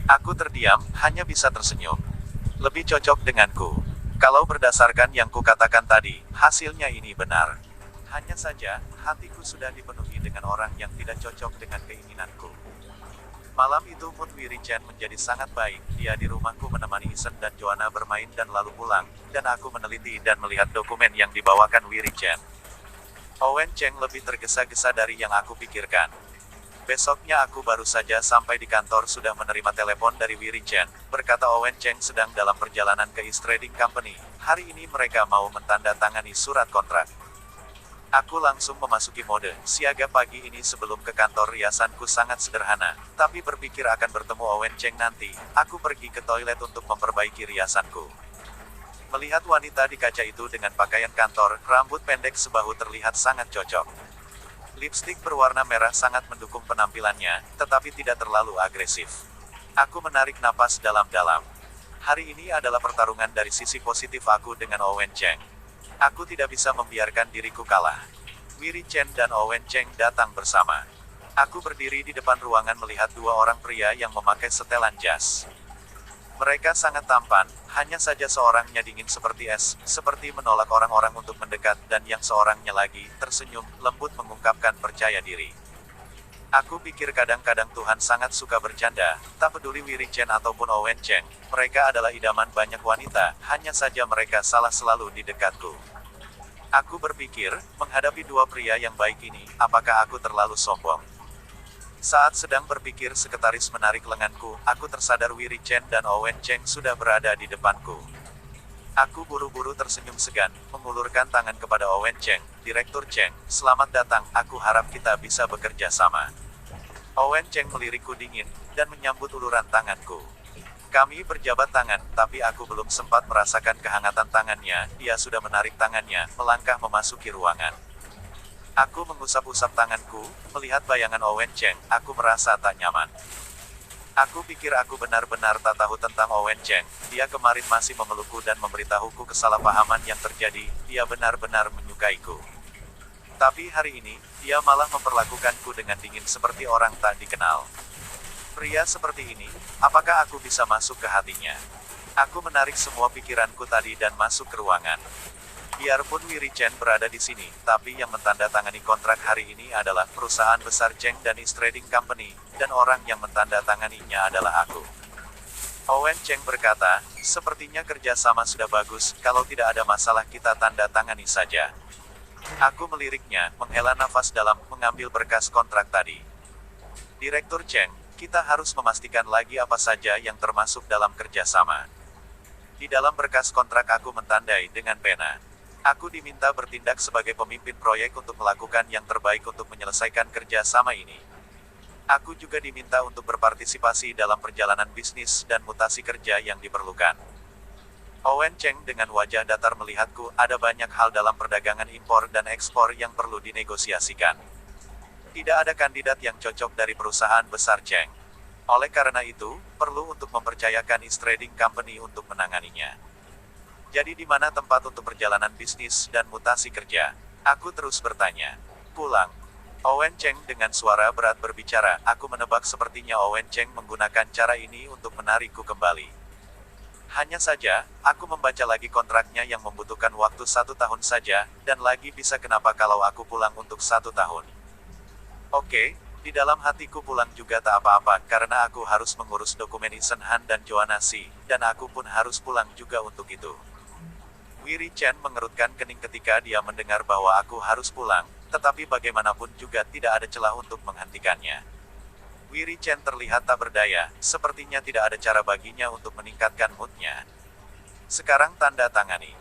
Aku terdiam, hanya bisa tersenyum. Lebih cocok denganku. Kalau berdasarkan yang kukatakan tadi, hasilnya ini benar. Hanya saja, hatiku sudah dipenuhi dengan orang yang tidak cocok dengan keinginanku. Malam itu mood Wiri Chen menjadi sangat baik. Dia di rumahku menemani Isen dan Joanna bermain dan lalu pulang, dan aku meneliti dan melihat dokumen yang dibawakan Wiri Chen. Owen Cheng lebih tergesa-gesa dari yang aku pikirkan. Besoknya aku baru saja sampai di kantor sudah menerima telepon dari Wiri Chen, berkata Owen Cheng sedang dalam perjalanan ke East Trading Company. Hari ini mereka mau mentandatangani surat kontrak. Aku langsung memasuki mode siaga pagi ini sebelum ke kantor. Riasanku sangat sederhana, tapi berpikir akan bertemu Owen Cheng nanti, aku pergi ke toilet untuk memperbaiki riasanku. Melihat wanita di kaca itu dengan pakaian kantor, rambut pendek sebahu terlihat sangat cocok. Lipstik berwarna merah sangat mendukung penampilannya, tetapi tidak terlalu agresif. Aku menarik napas dalam-dalam. Hari ini adalah pertarungan dari sisi positif aku dengan Owen Cheng. Aku tidak bisa membiarkan diriku kalah. Wiri Chen dan Owen Cheng datang bersama. Aku berdiri di depan ruangan melihat dua orang pria yang memakai setelan jas. Mereka sangat tampan, hanya saja seorangnya dingin seperti es, seperti menolak orang-orang untuk mendekat, dan yang seorangnya lagi, tersenyum, lembut mengungkapkan percaya diri. Aku pikir kadang-kadang Tuhan sangat suka bercanda, tak peduli Wiri Chen ataupun Owen Cheng, mereka adalah idaman banyak wanita, hanya saja mereka salah selalu di dekatku. Aku berpikir, menghadapi dua pria yang baik ini, apakah aku terlalu sombong? Saat sedang berpikir sekretaris menarik lenganku, aku tersadar Wiri Chen dan Owen Cheng sudah berada di depanku. Aku buru-buru tersenyum segan, mengulurkan tangan kepada Owen Cheng. Direktur Cheng, selamat datang, aku harap kita bisa bekerja sama. Owen Cheng melirikku dingin, dan menyambut uluran tanganku. Kami berjabat tangan, tapi aku belum sempat merasakan kehangatan tangannya, dia sudah menarik tangannya, melangkah memasuki ruangan. Aku mengusap-usap tanganku, melihat bayangan Owen Cheng, aku merasa tak nyaman. Aku pikir aku benar-benar tak tahu tentang Owen Cheng, dia kemarin masih memelukku dan memberitahuku kesalahpahaman yang terjadi, dia benar-benar menyukaiku. Tapi hari ini, dia malah memperlakukanku dengan dingin seperti orang tak dikenal. Pria seperti ini, apakah aku bisa masuk ke hatinya? Aku menarik semua pikiranku tadi dan masuk ke ruangan. Biarpun Wiri Chen berada di sini, tapi yang mentandatangani kontrak hari ini adalah perusahaan besar Cheng dan East Trading Company, dan orang yang mentandatanganinya adalah aku. Owen Cheng berkata, sepertinya kerjasama sudah bagus, kalau tidak ada masalah kita tanda tangani saja. Aku meliriknya, menghela nafas dalam, mengambil berkas kontrak tadi. Direktur Cheng, kita harus memastikan lagi apa saja yang termasuk dalam kerjasama. Di dalam berkas kontrak aku mentandai dengan pena. Aku diminta bertindak sebagai pemimpin proyek untuk melakukan yang terbaik untuk menyelesaikan kerja sama ini. Aku juga diminta untuk berpartisipasi dalam perjalanan bisnis dan mutasi kerja yang diperlukan. Owen Cheng dengan wajah datar melihatku, ada banyak hal dalam perdagangan impor dan ekspor yang perlu dinegosiasikan. Tidak ada kandidat yang cocok dari perusahaan besar Cheng. Oleh karena itu, perlu untuk mempercayakan East Trading Company untuk menanganinya. Jadi di mana tempat untuk perjalanan bisnis dan mutasi kerja? Aku terus bertanya. Pulang. Owen Cheng dengan suara berat berbicara, aku menebak sepertinya Owen Cheng menggunakan cara ini untuk menarikku kembali. Hanya saja, aku membaca lagi kontraknya yang membutuhkan waktu 1 tahun saja, dan lagi bisa kenapa kalau aku pulang untuk 1 tahun. Oke, di dalam hatiku pulang juga tak apa-apa, karena aku harus mengurus dokumen Isen Han dan Joanna Si, dan aku pun harus pulang juga untuk itu. Wiri Chen mengerutkan kening ketika dia mendengar bahwa aku harus pulang, tetapi bagaimanapun juga tidak ada celah untuk menghentikannya. Wiri Chen terlihat tak berdaya, sepertinya tidak ada cara baginya untuk meningkatkan moodnya. Sekarang tanda tangani.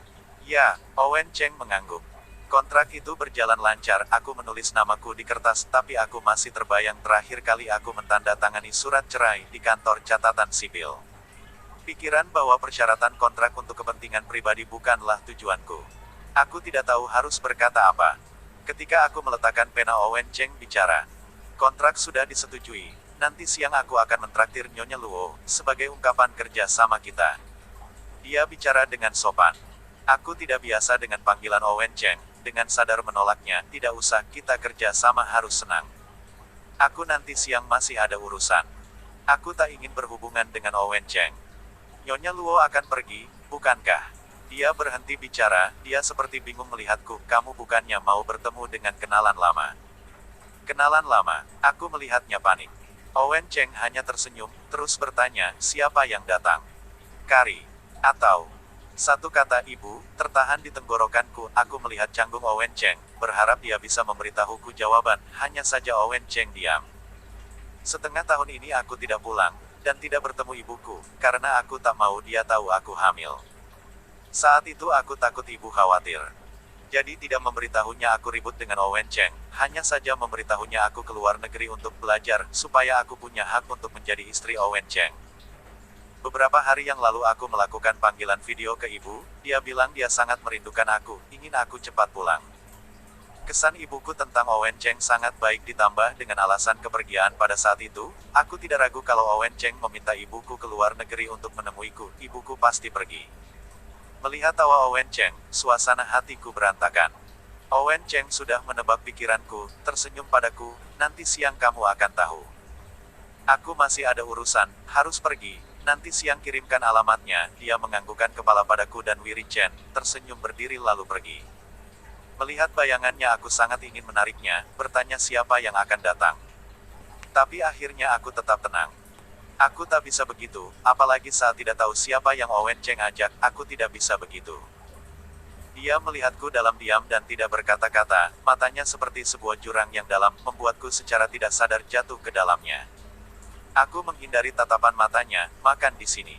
Ya, Owen Cheng mengangguk. Kontrak itu berjalan lancar, aku menulis namaku di kertas, tapi aku masih terbayang terakhir kali aku mentandatangani surat cerai di kantor catatan sipil. Pikiran bahwa persyaratan kontrak untuk kepentingan pribadi bukanlah tujuanku. Aku tidak tahu harus berkata apa. Ketika aku meletakkan pena, Owen Cheng bicara. Kontrak sudah disetujui, nanti siang aku akan mentraktir Nyonya Luo, sebagai ungkapan kerja sama kita. Dia bicara dengan sopan. Aku tidak biasa dengan panggilan Owen Cheng, dengan sadar menolaknya, tidak usah, kita kerja sama harus senang. Aku nanti siang masih ada urusan. Aku tak ingin berhubungan dengan Owen Cheng. Nyonya Luo akan pergi, bukankah? Dia berhenti bicara, dia seperti bingung melihatku, kamu bukannya mau bertemu dengan kenalan lama. Kenalan lama, aku melihatnya panik. Owen Cheng hanya tersenyum, terus bertanya, siapa yang datang? Kari. Atau, satu kata ibu, tertahan di tenggorokanku, aku melihat canggung Owen Cheng, berharap dia bisa memberitahuku jawaban, hanya saja Owen Cheng diam. Setengah tahun ini aku tidak pulang, dan tidak bertemu ibuku, karena aku tak mau dia tahu aku hamil. Saat itu aku takut ibu khawatir. Jadi tidak memberitahunya aku ribut dengan Owen Cheng, hanya saja memberitahunya aku keluar negeri untuk belajar, supaya aku punya hak untuk menjadi istri Owen Cheng. Beberapa hari yang lalu aku melakukan panggilan video ke ibu, dia bilang dia sangat merindukan aku, ingin aku cepat pulang. Kesan ibuku tentang Owen Cheng sangat baik ditambah dengan alasan kepergian pada saat itu, aku tidak ragu kalau Owen Cheng meminta ibuku keluar negeri untuk menemuiku, ibuku pasti pergi. Melihat tawa Owen Cheng, suasana hatiku berantakan. Owen Cheng sudah menebak pikiranku, tersenyum padaku, nanti siang kamu akan tahu. Aku masih ada urusan, harus pergi, nanti siang kirimkan alamatnya, dia menganggukkan kepala padaku dan Wiri Chen, tersenyum berdiri lalu pergi. Melihat bayangannya aku sangat ingin menariknya, bertanya siapa yang akan datang. Tapi akhirnya aku tetap tenang. Aku tak bisa begitu, apalagi saat tidak tahu siapa yang Owen Cheng ajak, aku tidak bisa begitu. Dia melihatku dalam diam dan tidak berkata-kata, matanya seperti sebuah jurang yang dalam, membuatku secara tidak sadar jatuh ke dalamnya. Aku menghindari tatapan matanya, makan di sini.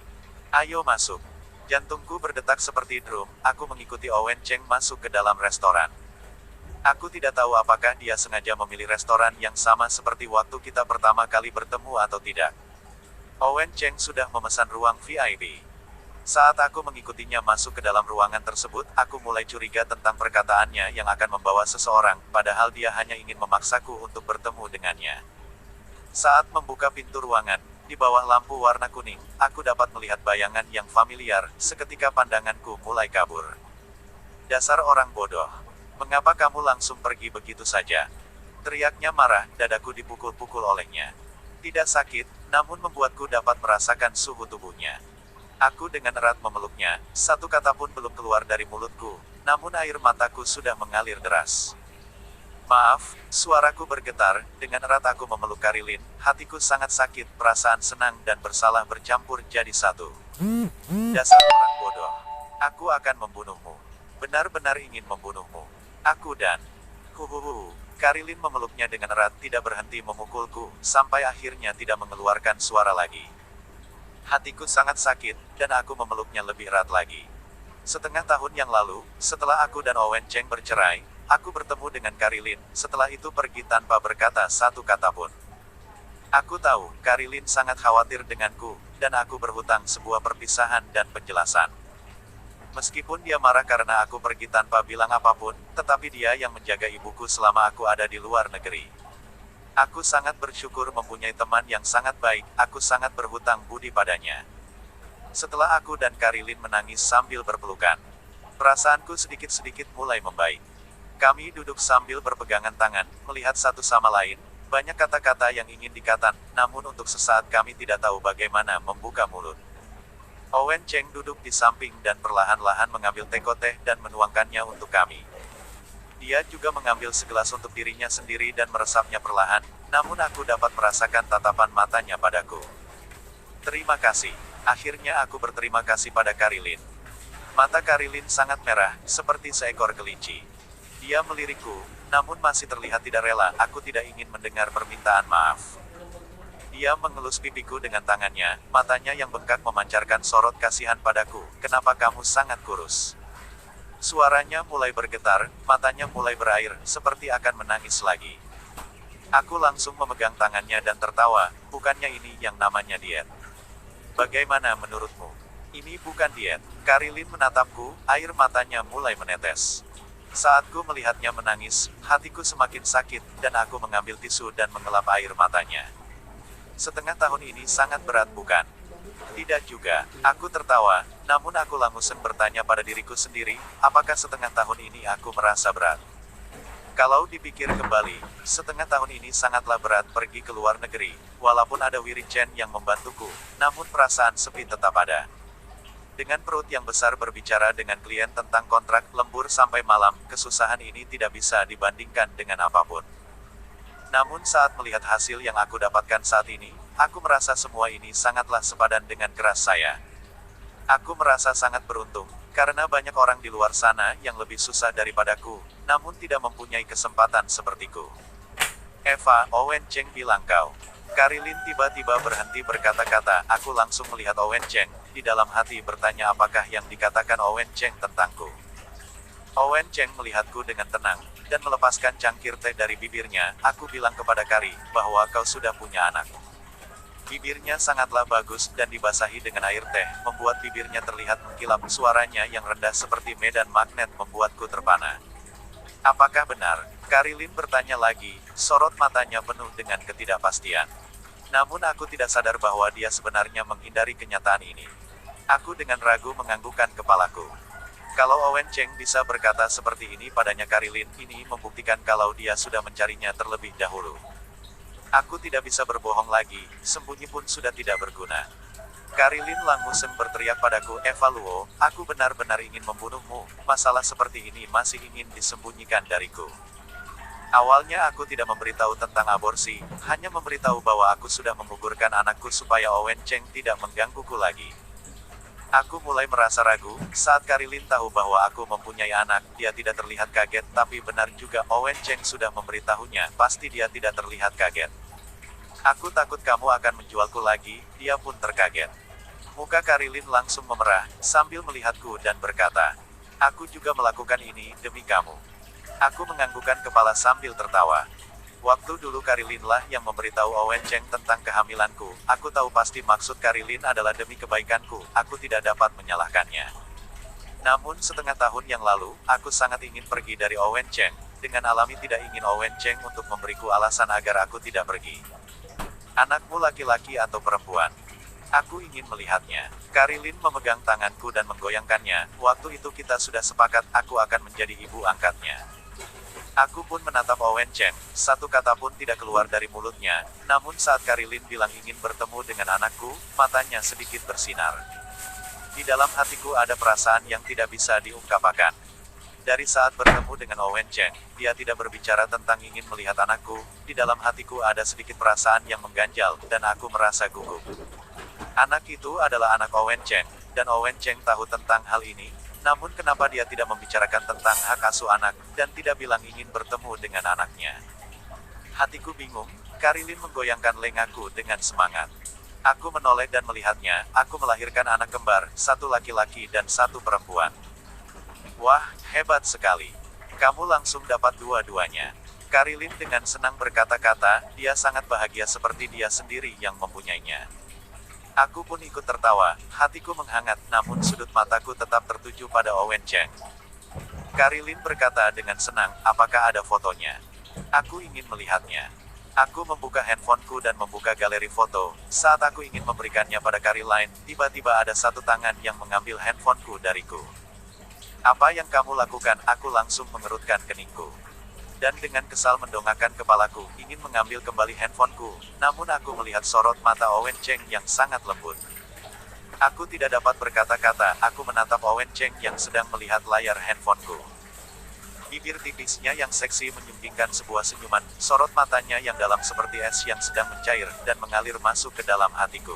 Ayo masuk. Jantungku berdetak seperti drum, aku mengikuti Owen Cheng masuk ke dalam restoran. Aku tidak tahu apakah dia sengaja memilih restoran yang sama seperti waktu kita pertama kali bertemu atau tidak. Owen Cheng sudah memesan ruang VIP. Saat aku mengikutinya masuk ke dalam ruangan tersebut, aku mulai curiga tentang perkataannya yang akan membawa seseorang, padahal dia hanya ingin memaksaku untuk bertemu dengannya. Saat membuka pintu ruangan, di bawah lampu warna kuning, aku dapat melihat bayangan yang familiar, seketika pandanganku mulai kabur. Dasar orang bodoh. Mengapa kamu langsung pergi begitu saja? Teriaknya marah, dadaku dipukul-pukul olehnya. Tidak sakit, namun membuatku dapat merasakan suhu tubuhnya. Aku dengan erat memeluknya, satu kata pun belum keluar dari mulutku, namun air mataku sudah mengalir deras. Maaf, suaraku bergetar, dengan erat aku memeluk Karilin, hatiku sangat sakit, perasaan senang dan bersalah bercampur jadi satu. Dasar orang bodoh. Aku akan membunuhmu. Benar-benar ingin membunuhmu. Aku dan... Huhuhu. Karilin memeluknya dengan erat, tidak berhenti memukulku, sampai akhirnya tidak mengeluarkan suara lagi. Hatiku sangat sakit, dan aku memeluknya lebih erat lagi. Setengah tahun yang lalu, setelah aku dan Owen Cheng bercerai, aku bertemu dengan Karilin, setelah itu pergi tanpa berkata satu kata pun. Aku tahu, Karilin sangat khawatir denganku, dan aku berhutang sebuah perpisahan dan penjelasan. Meskipun dia marah karena aku pergi tanpa bilang apapun, tetapi dia yang menjaga ibuku selama aku ada di luar negeri. Aku sangat bersyukur mempunyai teman yang sangat baik, aku sangat berhutang budi padanya. Setelah aku dan Karilin menangis sambil berpelukan, perasaanku sedikit-sedikit mulai membaik. Kami duduk sambil berpegangan tangan, melihat satu sama lain, banyak kata-kata yang ingin dikatakan, namun untuk sesaat kami tidak tahu bagaimana membuka mulut. Owen Cheng duduk di samping dan perlahan-lahan mengambil teko teh dan menuangkannya untuk kami. Dia juga mengambil segelas untuk dirinya sendiri dan meresapnya perlahan, namun aku dapat merasakan tatapan matanya padaku. Terima kasih. Akhirnya aku berterima kasih pada Karilin. Mata Karilin sangat merah, seperti seekor kelinci. Dia melirikku, namun masih terlihat tidak rela, aku tidak ingin mendengar permintaan maaf. Dia mengelus pipiku dengan tangannya, matanya yang bengkak memancarkan sorot kasihan padaku, kenapa kamu sangat kurus? Suaranya mulai bergetar, matanya mulai berair, seperti akan menangis lagi. Aku langsung memegang tangannya dan tertawa, bukannya ini yang namanya diet. Bagaimana menurutmu? Ini bukan diet. Karilin menatapku, air matanya mulai menetes. Saat ku melihatnya menangis, hatiku semakin sakit, dan aku mengambil tisu dan mengelap air matanya. Setengah tahun ini sangat berat bukan? Tidak juga, aku tertawa, namun aku langsung bertanya pada diriku sendiri, apakah setengah tahun ini aku merasa berat? Kalau dipikir kembali, setengah tahun ini sangatlah berat pergi ke luar negeri. Walaupun ada Wiri Chen yang membantuku, namun perasaan sepi tetap ada. Dengan perut yang besar berbicara dengan klien tentang kontrak lembur sampai malam, kesusahan ini tidak bisa dibandingkan dengan apapun. Namun saat melihat hasil yang aku dapatkan saat ini, aku merasa semua ini sangatlah sepadan dengan keras saya. Aku merasa sangat beruntung, karena banyak orang di luar sana yang lebih susah daripadaku, namun tidak mempunyai kesempatan sepertiku. Eva, Owen Cheng bilang kau. Karilin tiba-tiba berhenti berkata-kata, aku langsung melihat Owen Cheng, di dalam hati bertanya apakah yang dikatakan Owen Cheng tentangku. Owen Cheng melihatku dengan tenang, dan melepaskan cangkir teh dari bibirnya, aku bilang kepada Kari, bahwa kau sudah punya anak. Bibirnya sangatlah bagus dan dibasahi dengan air teh, membuat bibirnya terlihat mengkilap. Suaranya yang rendah seperti medan magnet membuatku terpana. Apakah benar? Karilin bertanya lagi, sorot matanya penuh dengan ketidakpastian. Namun aku tidak sadar bahwa dia sebenarnya menghindari kenyataan ini. Aku dengan ragu menganggukkan kepalaku. Kalau Owen Cheng bisa berkata seperti ini padanya Karilin, ini membuktikan kalau dia sudah mencarinya terlebih dahulu. Aku tidak bisa berbohong lagi, sembunyi pun sudah tidak berguna. Karilin langsung berteriak padaku, Eva Luo, aku benar-benar ingin membunuhmu, masalah seperti ini masih ingin disembunyikan dariku. Awalnya aku tidak memberitahu tentang aborsi, hanya memberitahu bahwa aku sudah menggugurkan anakku supaya Owen Cheng tidak menggangguku lagi. Aku mulai merasa ragu, saat Karilin tahu bahwa aku mempunyai anak, dia tidak terlihat kaget, tapi benar juga Owen Cheng sudah memberitahunya, pasti dia tidak terlihat kaget. Aku takut kamu akan menjualku lagi, dia pun terkaget. Muka Karilin langsung memerah, sambil melihatku dan berkata, aku juga melakukan ini, demi kamu. Aku menganggukkan kepala sambil tertawa. Waktu dulu Karilin lah yang memberitahu Owen Cheng tentang kehamilanku, aku tahu pasti maksud Karilin adalah demi kebaikanku, aku tidak dapat menyalahkannya. Namun setengah tahun yang lalu, aku sangat ingin pergi dari Owen Cheng, dengan alami tidak ingin Owen Cheng untuk memberiku alasan agar aku tidak pergi. Anakmu laki-laki atau perempuan? Aku ingin melihatnya. Karilin memegang tanganku dan menggoyangkannya, waktu itu kita sudah sepakat, aku akan menjadi ibu angkatnya. Aku pun menatap Owen Cheng, satu kata pun tidak keluar dari mulutnya, namun saat Karilin bilang ingin bertemu dengan anakku, matanya sedikit bersinar. Di dalam hatiku ada perasaan yang tidak bisa diungkapkan. Dari saat bertemu dengan Owen Cheng, dia tidak berbicara tentang ingin melihat anakku, di dalam hatiku ada sedikit perasaan yang mengganjal, dan aku merasa gugup. Anak itu adalah anak Owen Cheng, dan Owen Cheng tahu tentang hal ini. Namun kenapa dia tidak membicarakan tentang hak asuh anak, dan tidak bilang ingin bertemu dengan anaknya? Hatiku bingung, Karilin menggoyangkan lenganku dengan semangat. Aku menoleh dan melihatnya, aku melahirkan anak kembar, satu laki-laki dan satu perempuan. Wah, hebat sekali. Kamu langsung dapat dua-duanya. Karilin dengan senang berkata-kata, dia sangat bahagia seperti dia sendiri yang mempunyainya. Aku pun ikut tertawa, hatiku menghangat, namun sudut mataku tetap tertuju pada Owen Cheng. Karilin berkata dengan senang, apakah ada fotonya? Aku ingin melihatnya. Aku membuka handphoneku dan membuka galeri foto. Saat aku ingin memberikannya pada Karilin, tiba-tiba ada satu tangan yang mengambil handphoneku dariku. Apa yang kamu lakukan? Aku langsung mengerutkan keningku. Dan dengan kesal mendongakkan kepalaku, ingin mengambil kembali handphoneku, namun aku melihat sorot mata Owen Cheng yang sangat lembut. Aku tidak dapat berkata-kata, aku menatap Owen Cheng yang sedang melihat layar handphoneku. Bibir tipisnya yang seksi menyumbingkan sebuah senyuman, sorot matanya yang dalam seperti es yang sedang mencair, dan mengalir masuk ke dalam hatiku.